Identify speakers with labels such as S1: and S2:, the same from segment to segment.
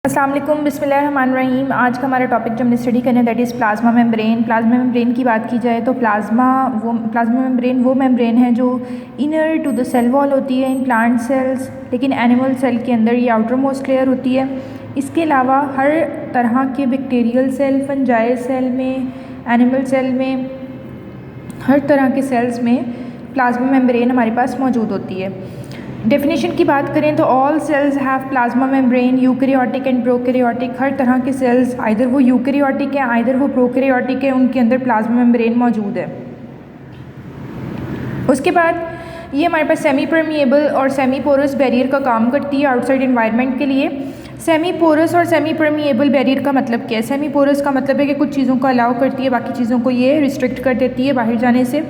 S1: अस्सलाम वालेकुम, बिस्मिल्लाहिर्रहमानिर्रहीम। आज का हमारा टॉपिक जो हमने स्टडी करना है that is plasma membrane. Plasma membrane की बात की जाए तो प्लाज्मा मेम्ब्रेन वो मेम्ब्रेन है जो inner to the cell wall होती है इन प्लांट सेल्स, लेकिन एनिमल सेल के अंदर ये आउटर मोस्ट लेयर होती है। इसके अलावा हर तरह के बैक्टीरियल सेल, फंजाई सेल में, एनिमल सेल में, हर तरह के सेल्स में प्लाज्मा मेम्ब्रेन हमारे पास मौजूद होती है। डेफिनेशन की बात करें तो all cells have plasma membrane, eukaryotic and prokaryotic. हर तरह के सेल्स आइदर वो यूकैरियोटिक है आइदर वो प्रोकैरियोटिक है, उनके अंदर प्लाज्मा मेम्ब्रेन मौजूद है। उसके बाद ये हमारे पास सेमी परमिएबल और सेमी पोरस बैरियर का काम करती है आउटसाइड एनवायरनमेंट के लिए। सेमी पोरस और सेमी परमिएबल बैरियर का मतलब क्या है? सेमी पोरस का मतलब है कि कुछ चीज़ों को अलाउ करती है, बाकी चीज़ों को ये रिस्ट्रिक्ट कर देती है बाहर जाने से।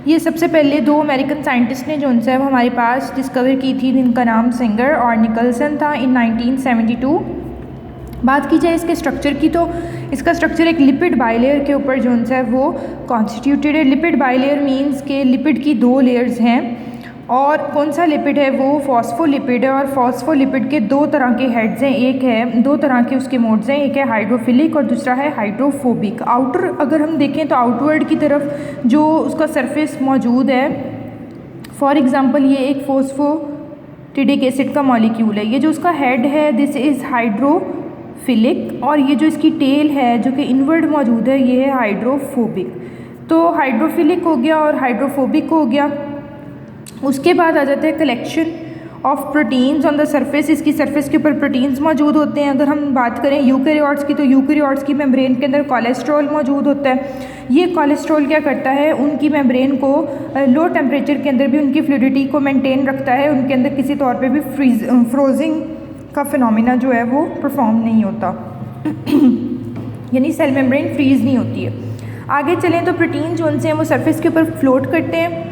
S1: ये सबसे पहले दो अमेरिकन साइंटिस्ट ने जो उनसे वो हमारे पास डिस्कवर की थी, जिनका नाम सिंगर और निकलसन था इन 1972। बात की जाए इसके स्ट्रक्चर की तो इसका स्ट्रक्चर एक लिपिड बाइलेयर के ऊपर जो उनसे वो कॉन्स्टिट्यूटेड है। लिपिड बाइलेयर मीन्स के लिपिड की दो लेयर्स हैं, और कौन सा लिपिड है वो फॉस्फोलिपिड है। और फॉस्फोलिपिड के दो तरह के हेड्स हैं, एक है दो तरह के उसके मोड्स हैं, एक है हाइड्रोफिलिक और दूसरा है हाइड्रोफोबिक। आउटर अगर हम देखें तो आउटवर्ड की तरफ जो उसका सरफेस मौजूद है, फॉर एग्जांपल ये एक फोस्फोटिडिक एसिड का मॉलिक्यूल है, ये जो उसका हेड है दिस इज़ हाइड्रोफिलिक, और ये जो इसकी टेल है जो कि इनवर्ड मौजूद है ये है हाइड्रोफोबिक। तो हाइड्रोफिलिक हो गया और हाइड्रोफोबिक हो गया। उसके बाद आ जाते हैं collection of proteins on the surface. इसकी सरफेस के ऊपर प्रोटीन्स मौजूद होते हैं। अगर हम बात करें यूकैरियोट्स की तो यूकैरियोट्स की मेम्ब्रेन के अंदर कोलेस्ट्रॉल मौजूद होता है। ये कोलेस्ट्रॉल क्या करता है, उनकी मेम्ब्रेन को लो टेम्परेचर के अंदर भी उनकी फ्लूइडिटी को मेंटेन रखता है, उनके अंदर किसी तौर पे भी फ्रोजिंग का फिनोमिना जो है वो परफॉर्म नहीं होता यानी सेल मेम्ब्रेन फ्रीज नहीं होती है। आगे चलें तो प्रोटीन जो उनसे हैं वो सरफेस के ऊपर फ्लोट करते हैं।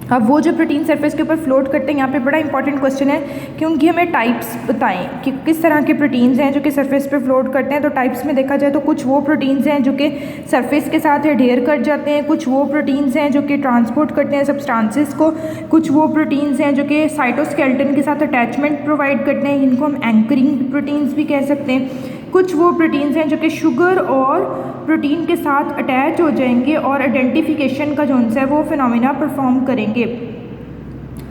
S1: अब वो जो प्रोटीन सरफेस के ऊपर फ्लोट करते हैं, यहाँ पे बड़ा इंपॉर्टेंट क्वेश्चन है कि उनकी हमें टाइप्स बताएं कि किस तरह के प्रोटीन्स हैं जो कि सरफेस पे फ्लोट करते हैं। तो टाइप्स में देखा जाए तो कुछ वो प्रोटीन्स हैं जो कि सरफेस के साथ एडेयर कर जाते हैं, कुछ वो प्रोटीन्स हैं जो कि ट्रांसपोर्ट करते हैं सब्सटेंसेस को, कुछ वो प्रोटीन्स हैं जो कि साइटोस्केलेटन के साथ अटैचमेंट प्रोवाइड करते हैं, इनको हम एंकरिंग प्रोटीन्स भी कह सकते हैं। कुछ वो प्रोटीन्स हैं जो कि शुगर और प्रोटीन के साथ अटैच हो जाएंगे और आइडेंटिफिकेशन का जो उनसे है वो फिनोमिना परफॉर्म करेंगे।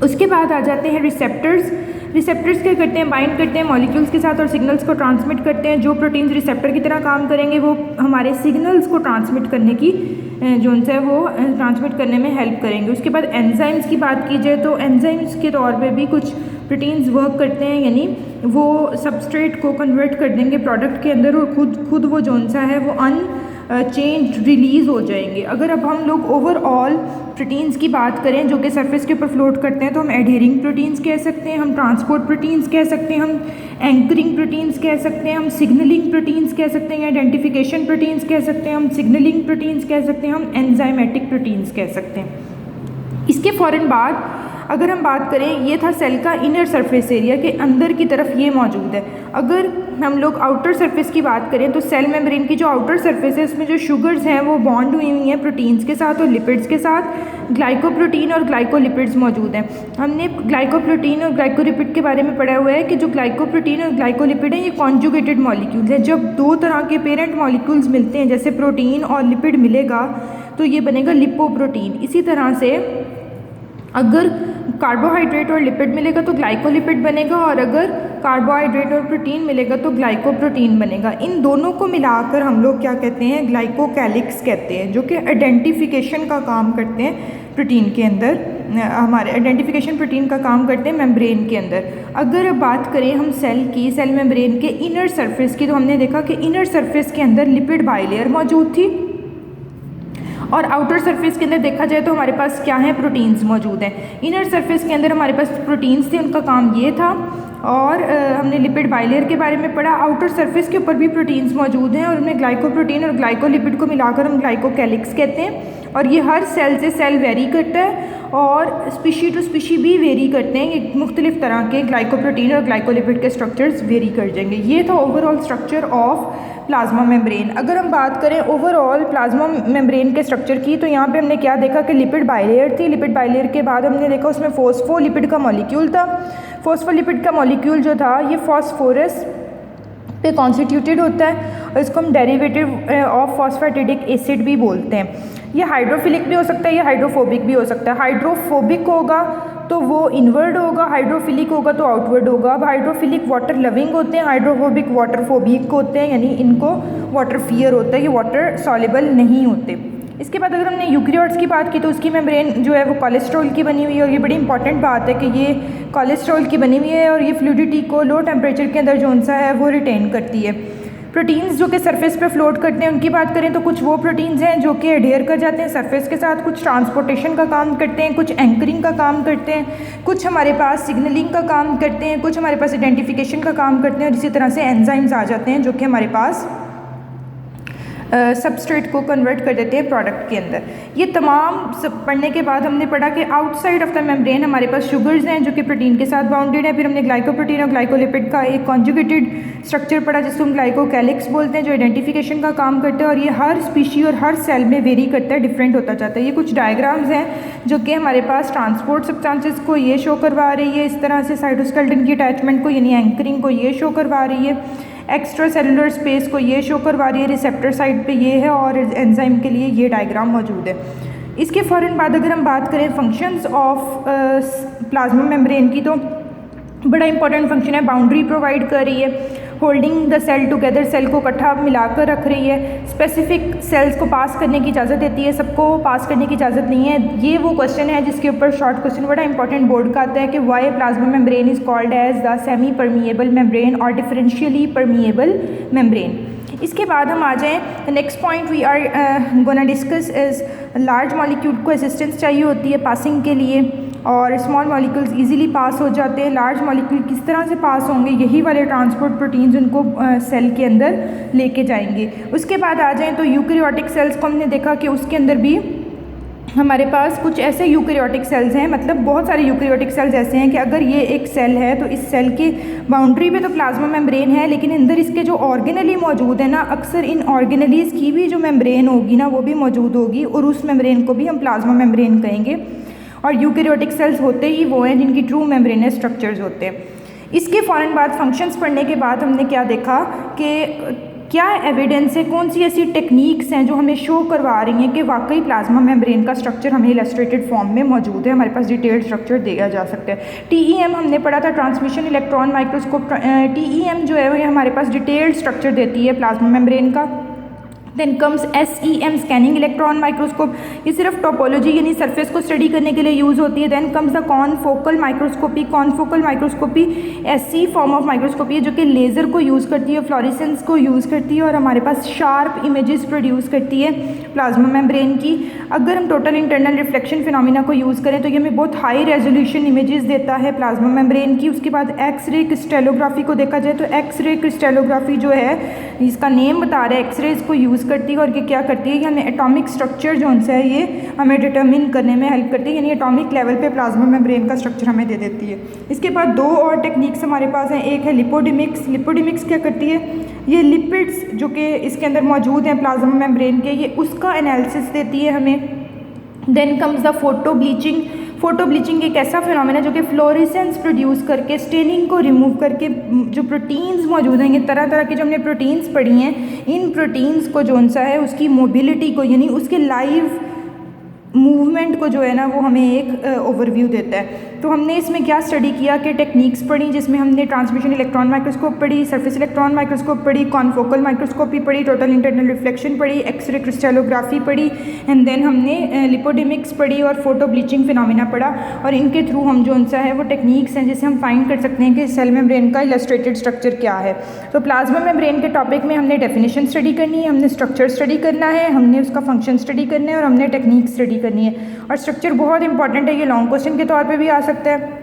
S1: उसके बाद आ जाते हैं रिसेप्टर्स। रिसेप्टर्स क्या करते हैं, बाइंड करते हैं मॉलिक्यूल्स के साथ और सिग्नल्स को ट्रांसमिट करते हैं। जो प्रोटीन्स रिसेप्टर की तरह काम करेंगे वो हमारे सिग्नल्स को ट्रांसमिट करने की जो उनसे वो ट्रांसमिट करने में हेल्प करेंगे। उसके बाद एंजाइम्स की बात की जाए तो एंजाइम्स के तौर पे भी कुछ प्रोटीन्स वर्क करते हैं, यानी वो सबस्ट्रेट को कन्वर्ट कर देंगे प्रोडक्ट के अंदर और खुद वो जो सा है वो चेंज रिलीज़ हो जाएंगे। अगर अब हम लोग ओवरऑल प्रोटीन्स की बात करें जो कि सरफेस के ऊपर फ्लोट करते हैं तो हम एडहेरिंग प्रोटीन्स कह सकते हैं, हम ट्रांसपोर्ट प्रोटीन्स कह सकते हैं, हम एंकरिंग प्रोटीन्स कह सकते हैं, हम सिग्नलिंग प्रोटीन्स कह सकते हैं, आइडेंटिफिकेशन प्रोटीन्स कह सकते हैं, हम सिग्नलिंग प्रोटीन्स कह सकते हैं, हम एंजाइमेटिक प्रोटीन्स कह सकते हैं। इसके फ़ौरन बाद अगर हम बात करें, ये था सेल का इनर सरफेस एरिया के अंदर की तरफ ये मौजूद है। अगर हम लोग आउटर सरफेस की बात करें तो सेल मेम्ब्रेन की जो आउटर सरफेस है उसमें जो शुगर्स हैं वो बॉन्ड हुई हुई हैं प्रोटीन्स के साथ और लिपिड्स के साथ। ग्लाइकोप्रोटीन और ग्लाइकोलिपिड्स मौजूद हैं। हमने ग्लाइकोप्रोटीन और ग्लाइकोलिपिड के बारे में पढ़ा हुआ है कि जो ग्लाइकोप्रोटीन और ग्लाइकोलिपिड हैं ये कॉन्जुगेटेड मॉलिक्यूल्स हैं। जब दो तरह के पेरेंट मॉलिक्यूल्स मिलते हैं, जैसे प्रोटीन और लिपिड मिलेगा तो ये बनेगा लिपोप्रोटीन। इसी तरह से अगर कार्बोहाइड्रेट और लिपिड मिलेगा तो ग्लाइकोलिपिड बनेगा, और अगर कार्बोहाइड्रेट और प्रोटीन मिलेगा तो ग्लाइकोप्रोटीन बनेगा। इन दोनों को मिलाकर हम लोग क्या कहते हैं, ग्लाइकोकैलिक्स कहते हैं, जो कि आइडेंटिफिकेशन का काम करते हैं प्रोटीन के अंदर। हमारे आइडेंटिफिकेशन प्रोटीन का काम करते हैं मेम्ब्रेन के अंदर। अगर बात करें हम सेल की, सेल मेम्ब्रेन के इनर सरफेस की, तो हमने देखा कि इनर सरफेस के अंदर लिपिड बाइलेयर मौजूद थी और आउटर सरफेस के अंदर देखा जाए तो हमारे पास क्या है, प्रोटीन्स मौजूद हैं। इनर सरफेस के अंदर हमारे पास प्रोटीन्स थे, उनका काम ये था, और हमने लिपिड बाइलेयर के बारे में पढ़ा। आउटर सरफेस के ऊपर भी प्रोटीन्स मौजूद हैं और उनमें ग्लाइकोप्रोटीन और ग्लाइकोलिपिड को मिलाकर हम ग्लाइकोकैलिक्स कहते हैं। और ये हर सेल से सेल वेरी करता है और स्पीशी टू स्पीशी भी वेरी करते हैं। ये मुख्तलिफ तरह के ग्लाइकोप्रोटीन और ग्लाइकोलिपिड के स्ट्रक्चर्स वेरी कर जाएंगे। ये था overall structure of plasma membrane. अगर हम बात करें ओवरऑल प्लाज्मा मेम्ब्रेन के स्ट्रक्चर की तो यहाँ पे हमने क्या देखा कि लिपिड बाइलेयर थी। लिपिड बाइलेयर के बाद हमने देखा उसमें फोस्फोलिपिड का मॉलिक्यूल था। फोस्फोलिपिड का मॉलिक्यूल जो था ये फॉस्फोरस पे कॉन्स्टिट्यूटेड होता है और इसको हम डेरिवेटिव ऑफ फॉस्फेटिडिक एसिड भी बोलते हैं। ये हाइड्रोफिलिक भी हो सकता है, ये हाइड्रोफोबिक भी हो सकता है। हाइड्रोफोबिक होगा तो वो इनवर्ड होगा, हाइड्रोफिलिक होगा तो आउटवर्ड होगा। अब हाइड्रोफिलिक वाटर लविंग होते हैं, हाइड्रोफोबिक वाटर फोबिक होते हैं, यानी इनको वाटर फियर होता है, ये वाटर सॉल्युबल नहीं होते। इसके बाद अगर हमने यूकैरियोट्स की बात की तो उसकी मेम्ब्रेन जो है वो कोलेस्ट्रॉल की बनी हुई है, और ये बड़ी इंपॉर्टेंट बात है कि ये कोलेस्ट्रॉल की बनी हुई है और ये फ्लूइडिटी को लो टेम्परेचर के अंदर जो सा है वो रिटेन करती है। प्रोटीन्स जो कि सरफेस पे फ्लोट करते हैं उनकी बात करें तो कुछ वो प्रोटीन्स हैं जो कि एडहेयर कर जाते हैं सरफेस के साथ, कुछ ट्रांसपोर्टेशन का काम करते हैं, कुछ एंकरिंग का काम करते हैं, कुछ हमारे पास सिग्नलिंग का काम करते हैं, कुछ हमारे पास आइडेंटिफिकेशन का काम करते हैं, और इसी तरह से एंजाइम्स आ जाते हैं जो कि हमारे पास सबस्ट्रेट को कन्वर्ट कर देते हैं प्रोडक्ट के अंदर। ये तमाम सब पढ़ने के बाद हमने पढ़ा कि आउटसाइड ऑफ द मेम्ब्रेन हमारे पास शुगर्स हैं जो कि प्रोटीन के साथ बाउंडेड है। फिर हमने ग्लाइकोप्रोटीन और ग्लाइकोलिपिड का एक कॉन्जुगेटेड स्ट्रक्चर पढ़ा जिसको हम ग्लाइकोकैलिक्स बोलते हैं, जो आइडेंटिफिकेशन का काम करते हैं, और ये हर स्पीशी और हर सेल में वेरी करता है, डिफरेंट होता जाता है। ये कुछ डायग्राम्स हैं जो कि हमारे पास ट्रांसपोर्ट सब्सटेंसेस को ये शो करवा रही है, इस तरह से साइटोस्केलेटन की अटैचमेंट को यानी एंकरिंग को ये शो करवा रही है, एक्स्ट्रा सेलुलर स्पेस को ये शो करवा रही है, रिसेप्टर साइड पे ये है, और एंजाइम के लिए ये डायग्राम मौजूद है। इसके फ़ौरन बाद अगर हम बात करें फंक्शंस ऑफ प्लाज्मा मेम्ब्रेन की, तो बड़ा इंपॉर्टेंट फंक्शन है, बाउंड्री प्रोवाइड कर रही है, holding the cell together, cell को इकट्ठा मिलाकर रख रही है, स्पेसिफिक सेल्स को पास करने की इजाज़त देती है, सबको पास करने की इजाज़त नहीं है। ये वो क्वेश्चन है जिसके ऊपर शॉर्ट क्वेश्चन बड़ा इंपॉर्टेंट बोर्ड का आता है कि why plasma membrane is called as the semi permeable membrane और डिफरेंशियली परमिएबल मेम्ब्रेन। इसके बाद हम आ जाएँ next point we are gonna discuss is large molecule को असिस्टेंस चाहिए होती है पासिंग के लिए, और स्मॉल मॉलिक्यूल्स इजीली पास हो जाते हैं। लार्ज मॉलिक्यूल किस तरह से पास होंगे, यही वाले ट्रांसपोर्ट प्रोटीन्स उनको सेल के अंदर लेके जाएंगे। उसके बाद आ जाएं तो यूकैरियोटिक सेल्स को हमने देखा कि उसके अंदर भी हमारे पास कुछ ऐसे यूकैरियोटिक सेल्स हैं, मतलब बहुत सारे यूकैरियोटिक सेल्स ऐसे हैं कि अगर ये एक सेल है तो इस सेल की बाउंड्री पे तो प्लाज्मा मेम्ब्रेन है, लेकिन अंदर इसके जो ऑर्गेनली मौजूद है ना, अक्सर इन ऑर्गेनलीज़ की भी जो मेम्ब्रेन होगी ना वो भी मौजूद होगी, और उस मेम्ब्रेन को भी हम प्लाज्मा मेम्ब्रेन कहेंगे। और यूकैरियोटिक सेल्स होते ही वो हैं जिनकी ट्रू मेम्ब्रेनस स्ट्रक्चर्स होते हैं। इसके फ़ौरन बाद फंक्शंस पढ़ने के बाद हमने क्या देखा कि क्या एविडेंस है, कौन सी ऐसी टेक्निक्स हैं जो हमें शो करवा रही हैं कि वाकई प्लाज्मा मेम्ब्रेन का स्ट्रक्चर हमें इलस्ट्रेटेड फॉर्म में मौजूद है, हमारे पास डिटेल्ड स्ट्रक्चर दिया जा सकता है। TEM हमने पढ़ा था, ट्रांसमिशन इलेक्ट्रॉन माइक्रोस्कोप। TEM जो है वो हमारे पास डिटेल्ड स्ट्रक्चर देती है प्लाज्मा मेम्ब्रेन का। Then comes SEM scanning electron microscope, ये सिर्फ टोपोलॉजी यानी सरफेस को स्टडी करने के लिए यूज़ होती है। Then comes the confocal microscopy. Confocal microscopy ऐसी फॉर्म ऑफ माइक्रोस्कोपी है जो कि लेज़र को यूज़ करती है, फ्लोरेसेंस को यूज़ करती है, और हमारे पास शार्प इमेजेस प्रोड्यूस करती है प्लाज्मा मेम्ब्रेन की। अगर हम टोटल इंटरनल रिफ्लेक्शन फिनोमिना को यूज़ करें तो ये हमें बहुत हाई रेजोल्यूशन इमेजेस देता है प्लाज्मा मेम्ब्रेन की। उसके बाद एक्सरे क्रिस्टेलोग्राफी को देखा जाए तो एक्सरे क्रिस्टेलोग्राफी जो है, इसका नेम बता रहा है, एक्सरेज को यूज़ करती है, और ये क्या करती है कि हमें एटॉमिक स्ट्रक्चर जो उनसे है ये हमें डिटरमिन करने में हेल्प करती है, यानी एटॉमिक लेवल पे प्लाज्मा मेम्ब्रेन का स्ट्रक्चर हमें दे देती है। इसके बाद दो और टेक्निक्स हमारे पास हैं, एक है लिपोडिमिक्स। लिपोडिमिक्स क्या करती है, ये लिपिड्स जो कि इसके अंदर मौजूद हैं प्लाज्मा मेम्ब्रेन के, ये उसका एनालिसिस देती है हमें। Then comes the photo bleaching. Photo bleaching एक ऐसा फिनोमेना जो कि फ्लोरेसेंस प्रोड्यूस करके स्टेनिंग को रिमूव करके जो प्रोटीन्स मौजूद हैं, ये तरह तरह की जो हमने प्रोटीन्स पढ़ी हैं, इन प्रोटीन्स को जो सा है उसकी मोबिलिटी को यानी उसके लाइव मूवमेंट को जो है ना वो हमें एक ओवरव्यू देता है। तो हमने इसमें क्या स्टडी किया कि टेक्निक्स पढ़ी, जिसमें हमने ट्रांसमिशन इलेक्ट्रॉन माइक्रोस्कोप पढ़ी, सरफेस इलेक्ट्रॉन माइक्रोस्कोप पढ़ी, कॉनफोकल माइक्रोस्कोपी पढ़ी, टोटल इंटरनल रिफ्लेक्शन पढ़ी, एक्सरे क्रिस्टेलोग्राफी पढ़ी, एंड देन हमने लिपोडिमिक्स पढ़ी और फोटो ब्लीचिंग फिनोमिना पढ़ा। और इनके थ्रू हम जो सा है वो टेक्निक्स हैं जिससे हम फाइंड कर सकते हैं कि सेल मेम्ब्रेन का इलस्ट्रेटेड स्ट्रक्चर क्या है। तो प्लाज्मा मेम्ब्रेन के टॉपिक में हमने डेफिनेशन स्टडी करनी है, हमने स्ट्रक्चर स्टडी करना है, हमने उसका फंक्शन स्टडी करना है, और हमने टेक्निक स्टडी करनी है। और स्ट्रक्चर बहुत इंपॉर्टेंट है, ये लॉन्ग क्वेश्चन के तौर पे भी आ सकता है।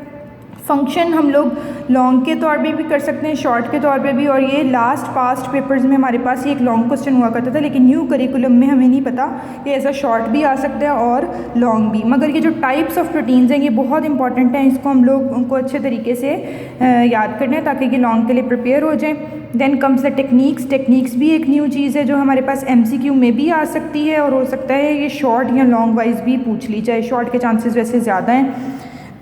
S1: फंक्शन हम लोग लॉन्ग के तौर पे भी कर सकते हैं, शॉर्ट के तौर पे भी, और ये लास्ट पास्ट पेपर्स में हमारे पास ये एक लॉन्ग क्वेश्चन हुआ करता था, लेकिन न्यू करिकुलम में हमें नहीं पता कि ऐसा शॉर्ट भी आ सकता है और लॉन्ग भी। मगर ये जो टाइप्स ऑफ प्रोटीन्स हैं ये बहुत इंपॉर्टेंट हैं, इसको हम लोग उनको अच्छे तरीके से याद करना है ताकि ये लॉन्ग के लिए प्रिपेयर हो जाएँ। Then comes the techniques. Techniques भी एक न्यू चीज़ है जो हमारे पास MCQ में भी आ सकती है, और हो सकता है ये शॉर्ट या लॉन्ग वाइज भी पूछ ली जाए, शॉर्ट के चांसेस वैसे ज़्यादा हैं।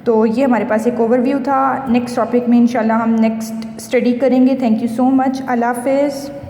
S1: तो ये हमारे पास एक ओवरव्यू था। नेक्स्ट टॉपिक में इंशाल्लाह हम नेक्स्ट स्टडी करेंगे। Thank you so much. अल्लाह हाफ़िज़।